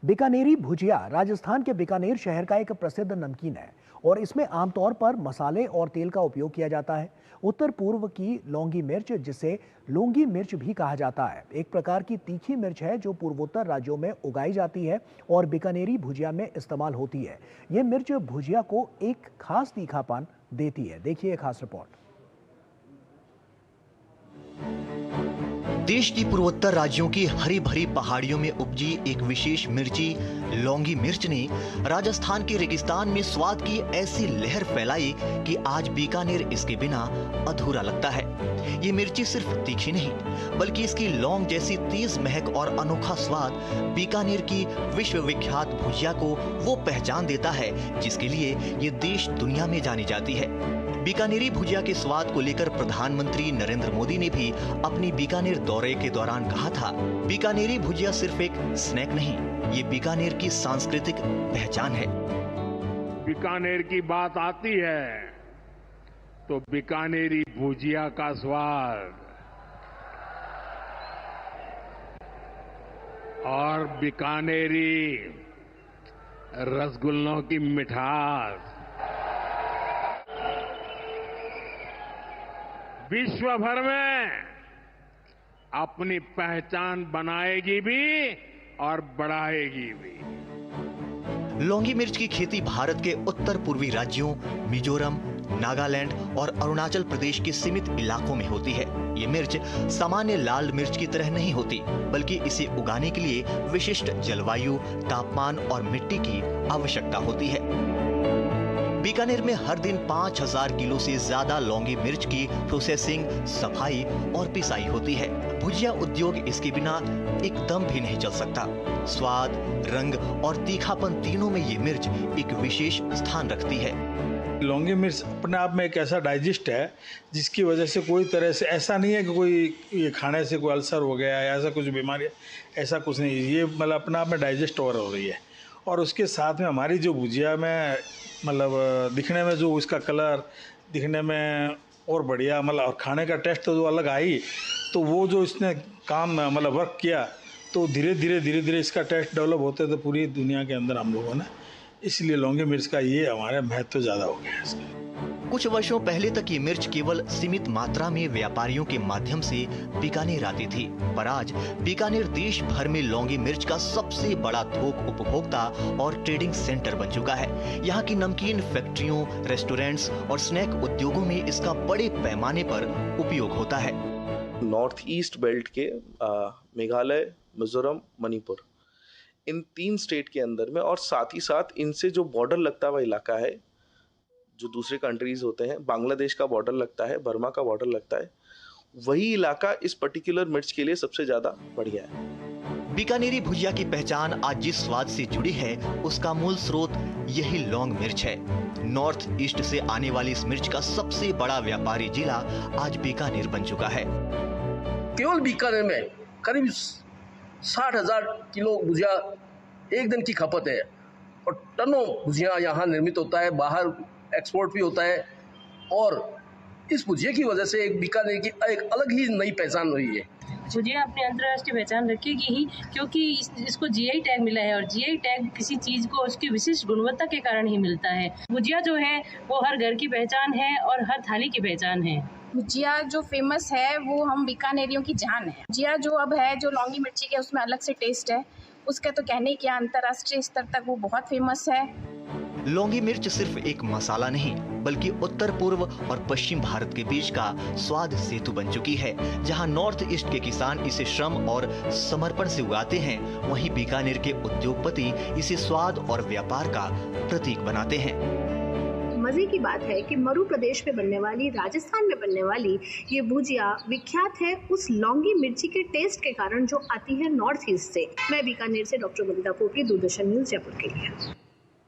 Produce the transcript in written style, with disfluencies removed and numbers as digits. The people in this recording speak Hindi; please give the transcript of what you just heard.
बीकानेरी भुजिया राजस्थान के बीकानेर शहर का एक प्रसिद्ध नमकीन है और इसमें आमतौर पर मसाले और तेल का उपयोग किया जाता है। उत्तर पूर्व की लौंगी मिर्च, जिसे लौंगी मिर्च भी कहा जाता है, एक प्रकार की तीखी मिर्च है जो पूर्वोत्तर राज्यों में उगाई जाती है और बीकानेरी भुजिया में इस्तेमाल होती है। ये मिर्च भुजिया को एक खास तीखापन देती है। देखिए खास रिपोर्ट। देश की पूर्वोत्तर राज्यों की हरी भरी पहाड़ियों में उपजी एक विशेष मिर्ची लौंगी मिर्च ने राजस्थान के रेगिस्तान में स्वाद की ऐसी लहर फैलाई कि आज बीकानेर इसके बिना अधूरा लगता है। ये मिर्ची सिर्फ तीखी नहीं, बल्कि इसकी लौंग जैसी तेज महक और अनोखा स्वाद बीकानेर की विश्वविख्यात भुजिया को वो पहचान देता है जिसके लिए ये देश दुनिया में जानी जाती है। बीकानेरी भुजिया के स्वाद को लेकर प्रधानमंत्री नरेंद्र मोदी ने भी अपनी बीकानेर दौरे के दौरान कहा था, बीकानेरी भुजिया सिर्फ एक स्नैक नहीं, ये बीकानेर की सांस्कृतिक पहचान है। बीकानेर की बात आती है तो बीकानेरी भुजिया का स्वाद और बीकानेरी रसगुल्लों की मिठास विश्व भर में अपनी पहचान बनाएगी भी और बढ़ाएगी भी। लौंगी मिर्च की खेती भारत के उत्तर पूर्वी राज्यों मिजोरम, नागालैंड और अरुणाचल प्रदेश के सीमित इलाकों में होती है। ये मिर्च सामान्य लाल मिर्च की तरह नहीं होती, बल्कि इसे उगाने के लिए विशिष्ट जलवायु, तापमान और मिट्टी की आवश्यकता होती है। बीकानेर में हर दिन 5000 किलो से ज्यादा लौंगी मिर्च की प्रोसेसिंग, सफाई और पिसाई होती है। भुजिया उद्योग इसके बिना एकदम भी नहीं चल सकता। स्वाद, रंग और तीखापन तीनों में ये मिर्च एक विशेष स्थान रखती है। लौंगी मिर्च अपने आप में एक ऐसा डाइजेस्ट है जिसकी वजह से कोई तरह से ऐसा नहीं है कि कोई ये खाने से कोई अल्सर हो गया या ऐसा कुछ बीमारी, ऐसा कुछ नहीं। ये मतलब अपने आप में डाइजेस्ट हो रही है। और उसके साथ में हमारी जो भुजिया में मतलब दिखने में जो इसका कलर दिखने में और बढ़िया, मतलब और खाने का टेस्ट तो जो अलग आई, तो वो जो इसने काम मतलब वर्क किया, तो धीरे धीरे इसका टेस्ट डेवलप होते थे पूरी दुनिया के अंदर हम लोगों ने। इसलिए लौंगी मिर्च का ये हमारे महत्व ज़्यादा हो गया है इसका। कुछ वर्षों पहले तक ये मिर्च केवल सीमित मात्रा में व्यापारियों के माध्यम से बीकानेर आती थी, पर आज बीकानेर देश भर में लौंगी मिर्च का सबसे बड़ा थोक उपभोक्ता और ट्रेडिंग सेंटर बन चुका है। यहाँ की नमकीन फैक्ट्रियों, रेस्टोरेंट्स और स्नैक उद्योगों में इसका बड़े पैमाने पर उपयोग होता है। नॉर्थ ईस्ट बेल्ट के मेघालय, मिजोरम, मणिपुर, इन 3 स्टेट के अंदर में और साथ ही साथ इनसे जो बॉर्डर लगता हुआ इलाका है, जो दूसरे कंट्रीज होते हैं, बांग्लादेश का बॉर्डर लगता है, बर्मा का बॉर्डर लगता है, वही इलाका इस पर्टिकुलर मिर्च के लिए सबसे ज्यादा बढ़िया है। बीकानेरी भुजिया की पहचान आज जिस स्वाद से जुड़ी है, उसका मूल स्रोत यही लौंग मिर्च है। नॉर्थ ईस्ट से आने वाली इस मिर्च का सबसे बड़ा व्यापारी जिला आज बीकानेर बन चुका है। केवल बीकानेर में करीब 60,000 किलो भुजिया एक दिन की खपत है और टनों भुजिया यहाँ निर्मित होता है, बाहर एक्सपोर्ट भी होता है। और इस भुजिया की वजह से एक बीकानेर की एक अलग ही नई पहचान हुई है। भुजिया अपनी अंतर्राष्ट्रीय पहचान रखेगी ही, क्योंकि इसको जीआई टैग मिला है और जीआई टैग किसी चीज को उसकी विशिष्ट गुणवत्ता के कारण ही मिलता है। भुजिया जो है वो हर घर की पहचान है और हर थाली की पहचान है। भुजिया जो फेमस है वो हम बीकानेरियों की जान है। भुजिया जो अब है, जो लौंगी मिर्ची के, उसमें अलग से टेस्ट है, उसका तो कहने क्या, अंतर्राष्ट्रीय स्तर तक वो बहुत फेमस है। लौंगी मिर्च सिर्फ एक मसाला नहीं, बल्कि उत्तर पूर्व और पश्चिम भारत के बीच का स्वाद सेतु बन चुकी है। जहां नॉर्थ ईस्ट के किसान इसे श्रम और समर्पण से उगाते हैं, वहीं बीकानेर के उद्योगपति इसे स्वाद और व्यापार का प्रतीक बनाते हैं। मजे की बात है कि मरु प्रदेश में बनने वाली, राजस्थान में बनने वाली ये भुजिया विख्यात है उस लौंगी मिर्ची के टेस्ट के कारण जो आती है नॉर्थ ईस्ट से। मैं बीकानेर से डॉक्टर वनिता पोपी, दूरदर्शन न्यूज जयपुर के लिए।